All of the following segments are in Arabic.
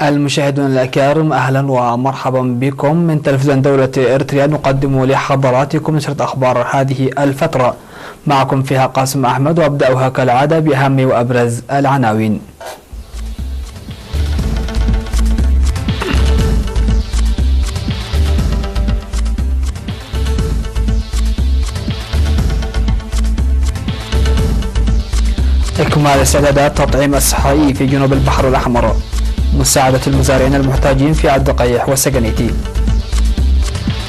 المشاهدون الأكارم، أهلا ومرحبا بكم من تلفزيون دولة إريتريا. نقدم لحضراتكم نشرة أخبار هذه الفترة، معكم فيها قاسم أحمد، وأبدأها كالعادة بأهم وأبرز العناوين. إكمال استعدادات تطعيم الصحي في جنوب البحر الأحمر، مساعدة المزارعين المحتاجين في الدقيح والسجنيتي،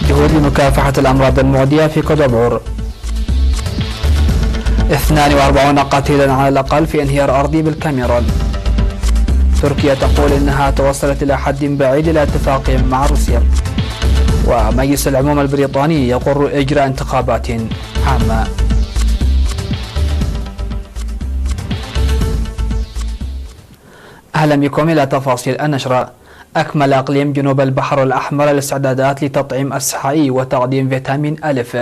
جهود لمكافحة الأمراض المعدية في كودابعور، 42 قتيلا على الأقل في انهيار أرضي بالكاميرون، تركيا تقول إنها توصلت إلى حد بعيد إلى اتفاق مع روسيا، ومجلس العموم البريطاني يقر إجراء انتخابات عامة. أهلا بكم إلى تفاصيل النشرة. أكمل إقليم جنوب البحر الأحمر الاستعدادات لتطعيم الصحي وتقديم فيتامين ألف.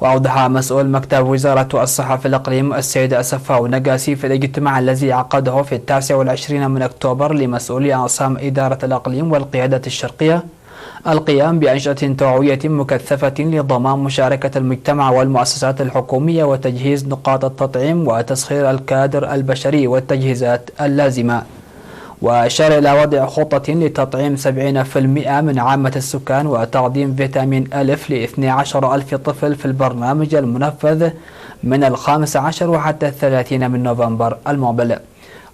وأوضح مسؤول مكتب وزارة الصحة في الإقليم السيد أسفاو نقاسي في الاجتماع الذي عقده في 29 من أكتوبر لمسؤولي أقسام إدارة الإقليم والقيادة الشرقية القيام بأنشطة توعوية مكثفة لضمان مشاركة المجتمع والمؤسسات الحكومية وتجهيز نقاط التطعيم وتسخير الكادر البشري والتجهيزات اللازمة. وأشار إلى وضع خطة لتطعيم 70% من عامة السكان وتقديم فيتامين ألف ل12 ألف طفل في البرنامج المنفذ من 15 وحتى 30 من نوفمبر المقبل.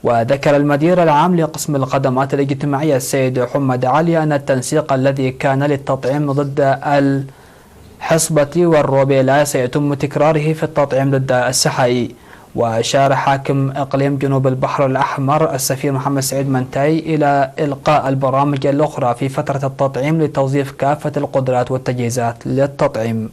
وذكر المدير العام لقسم الخدمات الاجتماعية السيد حمد علي أن التنسيق الذي كان للتطعيم ضد الحصبة والروبيلا سيتم تكراره في التطعيم ضد السحائي. وأشار حاكم إقليم جنوب البحر الأحمر السفير محمد سعيد منتاي إلى إلقاء البرامج الأخرى في فترة التطعيم لتوظيف كافة القدرات والتجهيزات للتطعيم.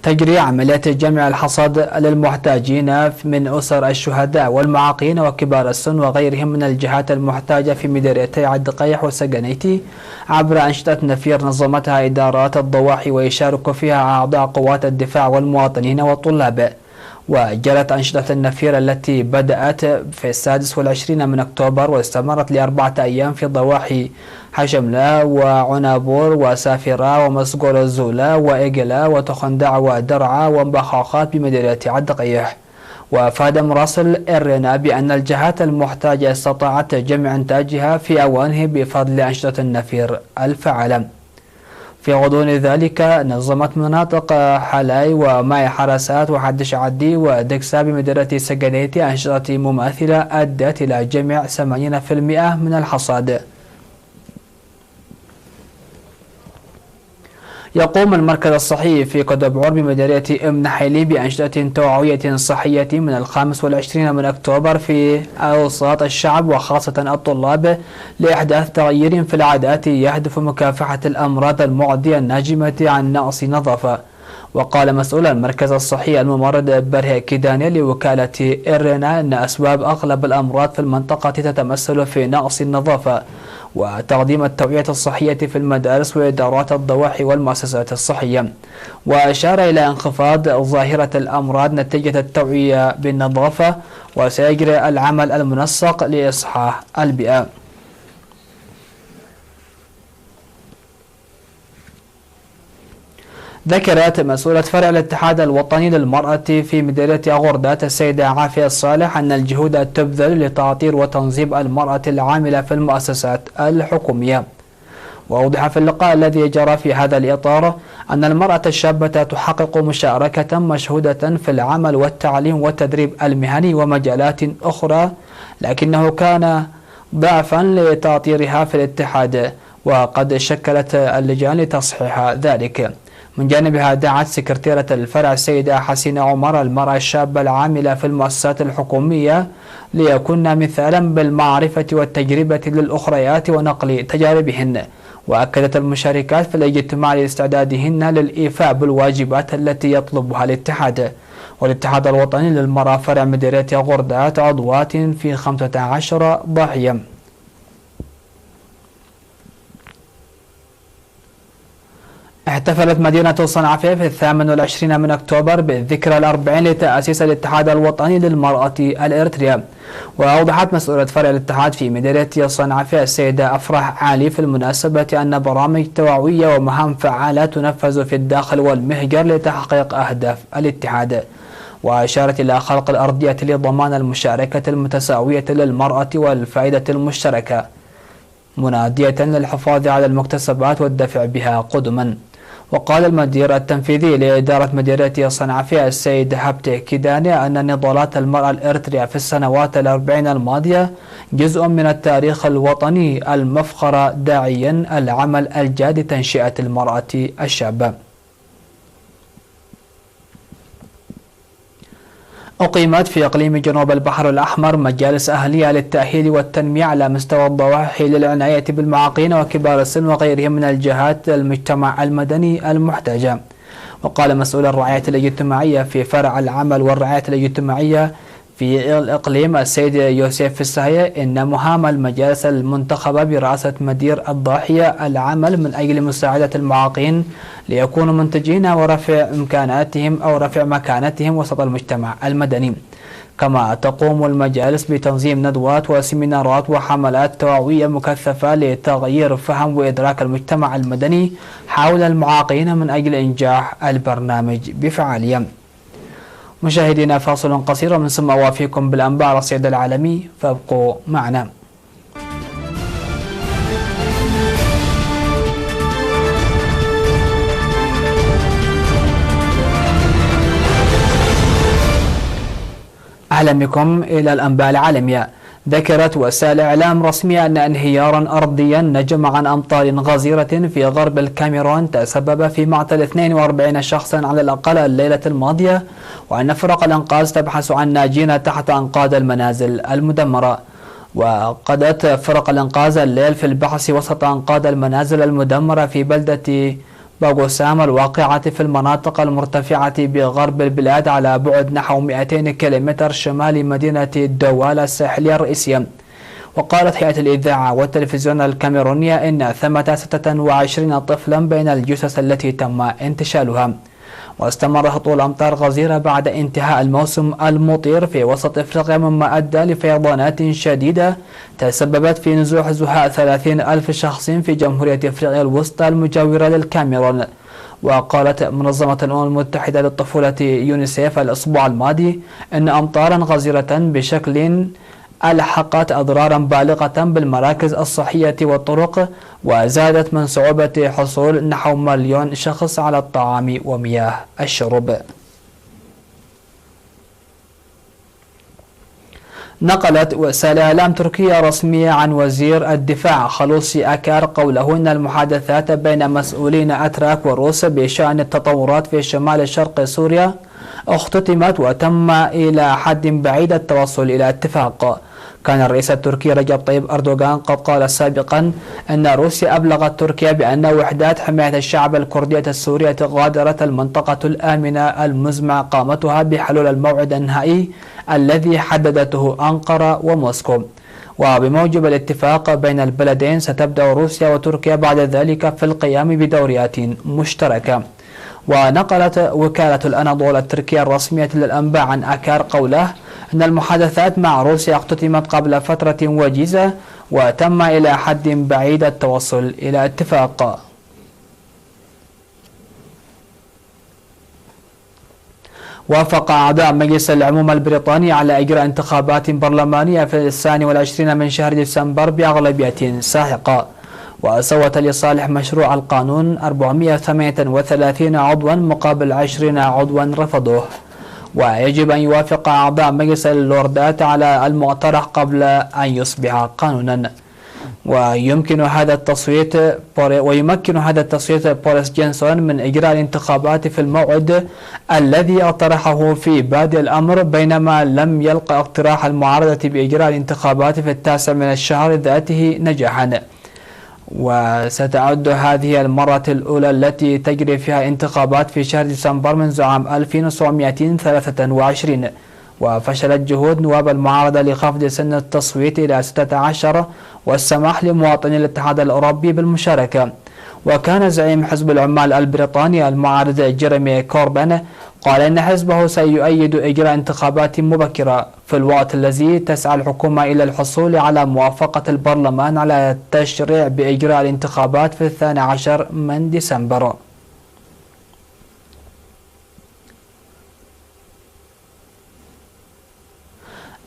تجري عمليات جمع الحصاد للمحتاجين من أسر الشهداء والمعاقين وكبار السن وغيرهم من الجهات المحتاجة في مديريتي الدقيح والسجنيتي عبر أنشطة نفير نظمتها إدارات الضواحي ويشارك فيها أعضاء قوات الدفاع والمواطنين والطلاب. وجرت أنشطة النفير التي بدأت في 26 من أكتوبر واستمرت ل4 أيام في ضواحي حشملة وعنابور وسافرة ومسقول الزولة وإيجلا وتخندع ودرعا ومبخاخات بمديرية الدقيح. وأفاد مراسل إرينا بأن الجهات المحتاجة استطاعت جمع إنتاجها في أوانه بفضل أنشطة النفير الفعالة. في غضون ذلك نظمت مناطق حلاي وماي حرسات وحدش عدي ودكسا بمديرية سجنيتي أنشطة مماثلة أدت إلى جمع 80% من الحصاد. يقوم المركز الصحي في كودابعور بمديرية ام نحيلي بأنشطة توعوية صحية من 25 من أكتوبر في أوساط الشعب وخاصة الطلاب لإحداث تغيير في العادات يهدف مكافحة الأمراض المعدية الناجمة عن نقص نظافة. وقال مسؤول المركز الصحي الممرض برهة كيداني لوكالة إرينا أن أسباب أغلب الأمراض في المنطقة تتمثل في نقص النظافة وتقديم التوعية الصحية في المدارس وإدارات الضواحي والمؤسسات الصحية. وأشار إلى انخفاض ظاهرة الأمراض نتيجة التوعية بالنظافة وسيجري العمل المنسق لإصحاح البيئة. ذكرت مسؤولة فرع الاتحاد الوطني للمرأة في مديرية غردات السيدة عافية الصالح أن الجهود تبذل لتعطير وتنظيم المرأة العاملة في المؤسسات الحكومية. وأوضح في اللقاء الذي جرى في هذا الإطار أن المرأة الشابة تحقق مشاركة مشهودة في العمل والتعليم والتدريب المهني ومجالات أخرى، لكنه كان ضعفا لتعطيرها في الاتحاد وقد شكلت اللجان لتصحيح ذلك. من جانبها دعت سكرتيرة الفرع السيدة حسينة عمر المرأة الشابة العاملة في المؤسسات الحكومية ليكون مثالا بالمعرفة والتجربة للأخريات ونقل تجاربهن، وأكدت المشاركات في الاجتماع لاستعدادهن للإيفاء بالواجبات التي يطلبها الاتحاد. والاتحاد الوطني للمرأة فرع مديرية غردات عضوات في 15 ضاحية. احتفلت مدينة صنعاء في 28 من أكتوبر بالذكرى الأربعين لتأسيس الاتحاد الوطني للمرأة الإريترية. وأوضحت مسؤولة فرع الاتحاد في مديرية صنعاء السيدة أفراح علي في المناسبة أن برامج توعوية ومهام فعالة تنفذ في الداخل والمهجر لتحقيق أهداف الاتحاد. وأشارت إلى خلق الأرضية لضمان المشاركة المتساوية للمرأة والفائدة المشتركة، منادية للحفاظ على المكتسبات والدفع بها قدما. وقال المدير التنفيذي لإدارة مديرية صنعاء السيد هبتي كيداني أن نضالات المرأة الإريترية في السنوات الأربعين الماضية جزء من التاريخ الوطني المفخر، داعيا العمل الجاد تنشئة المرأة الشابة. أقيمت في إقليم جنوب البحر الأحمر مجالس أهلية للتأهيل والتنمية على مستوى الضواحي للعناية بالمعاقين وكبار السن وغيرهم من الجهات المجتمع المدني المحتاجة. وقال مسؤول الرعاية الاجتماعية في فرع العمل والرعاية الاجتماعية في الإقليم السيد يوسف السهية إن مهام المجالس المنتخبة برئاسة مدير الضاحية العمل من أجل مساعدة المعاقين ليكونوا منتجين ورفع إمكاناتهم أو رفع مكانتهم وسط المجتمع المدني. كما تقوم المجالس بتنظيم ندوات وسيمينارات وحملات توعوية مكثفة لتغيير فهم وإدراك المجتمع المدني حول المعاقين من أجل إنجاح البرنامج بفعالية. مشاهدينا، فاصل قصير ومن ثم أوافيكم بالأنباء على الصعيد العالمي، فابقوا معنا. أهلا بكم إلى الأنباء العالمية. ذكرت وسائل إعلام رسمية أن انهيارا أرضيا نجم عن أمطار غزيرة في غرب الكاميرون تسبب في مقتل 42 شخصا على الأقل الليلة الماضية، وأن فرق الإنقاذ تبحث عن ناجين تحت أنقاض المنازل المدمرة. وقضت فرق الإنقاذ الليل في البحث وسط أنقاض المنازل المدمرة في بلدة باغوسام الواقعة في المناطق المرتفعة بغرب البلاد على بعد نحو 200 كيلومتر شمال مدينة دوالة الساحلية الرئيسية. وقالت هيئة الإذاعة والتلفزيون الكاميرونية إن ثمة 26 طفلا بين الجثث التي تم انتشالها. واستمر هطول أمطار غزيرة بعد انتهاء الموسم المطير في وسط إفريقيا، مما أدى لفيضانات شديدة تسببت في نزوح زهاء 30,000 شخص في جمهورية إفريقيا الوسطى المجاورة للكاميرون. وقالت منظمة الأمم المتحدة للطفولة يونيسيف الأسبوع الماضي إن أمطارا غزيرة بشكل ألحقت أضرارا بالغة بالمراكز الصحية والطرق، وزادت من صعوبة حصول نحو 1,000,000 شخص على الطعام ومياه الشرب. نقلت وسائل إعلام تركية رسمية عن وزير الدفاع خلوصي أكار قوله إن المحادثات بين مسؤولين أتراك وروس بشأن التطورات في شمال شرق سوريا اختتمت وتم إلى حد بعيد التوصل إلى اتفاق. كان الرئيس التركي رجب طيب أردوغان قد قال سابقا أن روسيا أبلغت تركيا بأن وحدات حماية الشعب الكردية السورية غادرت المنطقة الآمنة المزمع قامتها بحلول الموعد النهائي الذي حددته أنقرة وموسكو. وبموجب الاتفاق بين البلدين ستبدأ روسيا وتركيا بعد ذلك في القيام بدوريات مشتركة. ونقلت وكالة الأناضول التركية الرسمية للأنباء عن أكار قوله أن المحادثات مع روسيا اختتمت قبل فترة وجيزة وتم إلى حد بعيد التوصل إلى اتفاق. وافق أعضاء مجلس العموم البريطاني على إجراء انتخابات برلمانية في 22 من شهر ديسمبر بأغلبية ساحقة. وصوت لصالح مشروع القانون 438 عضوا مقابل 20 عضوا رفضوه. ويجب أن يوافق أعضاء مجلس اللوردات على المقترح قبل أن يصبح قانونا. ويمكن هذا التصويت بوريس جونسون من إجراء الانتخابات في الموعد الذي اقترحه في بادئ الأمر، بينما لم يلقى اقتراح المعارضة بإجراء الانتخابات في 9 من الشهر ذاته نجاحا. وستعد هذه المرة الأولى التي تجري فيها انتخابات في شهر ديسمبر منذ عام 1923. وفشلت جهود نواب المعارضة لخفض سن التصويت إلى 16 والسماح لمواطني الاتحاد الأوروبي بالمشاركة. وكان زعيم حزب العمال البريطاني المعارض جيريمي كوربين قال إن حزبه سيؤيد إجراء انتخابات مبكرة في الوقت الذي تسعى الحكومة إلى الحصول على موافقة البرلمان على التشريع بإجراء الانتخابات في 12 من ديسمبر.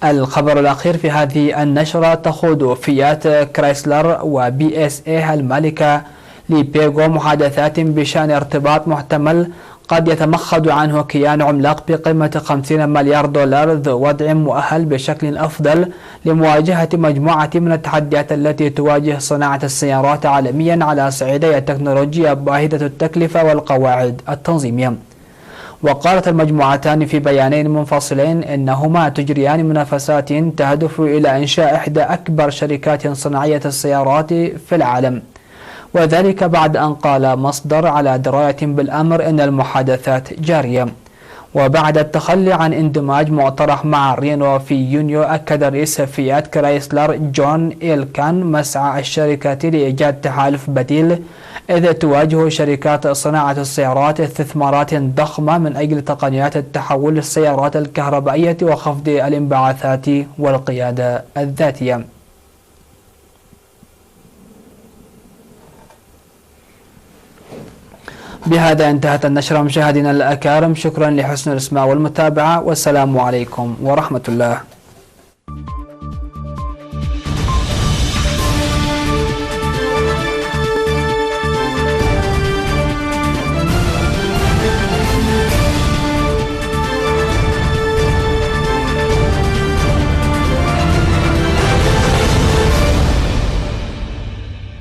الخبر الأخير في هذه النشرة: تخوض فيات كرايسلر وبي اس اي المالكة لبيغو محادثات بشأن ارتباط محتمل قد يتمخض عنه كيان عملاق بقيمة 50 مليار دولار ذو وضع مؤهل بشكل أفضل لمواجهة مجموعة من التحديات التي تواجه صناعة السيارات عالميا على صعيدي التكنولوجيا باهظة التكلفة والقواعد التنظيمية. وقالت المجموعتان في بيانين منفصلين إنهما تجريان منافسات تهدف إلى إنشاء إحدى أكبر شركات صناعية السيارات في العالم، وذلك بعد أن قال مصدر على دراية بالأمر إن المحادثات جارية. وبعد التخلي عن اندماج مقترح مع رينو في يونيو، أكد رئيس فيات كرايسلر جون إيلكان مسعى الشركة لإيجاد تحالف بديل، إذ تواجه شركات صناعة السيارات استثمارات ضخمة من أجل تقنيات التحول للسيارات الكهربائية وخفض الانبعاثات والقيادة الذاتية. بهذا انتهت النشرة مشاهدينا الأكارم، شكرا لحسن الإسماع والمتابعة، والسلام عليكم ورحمة الله.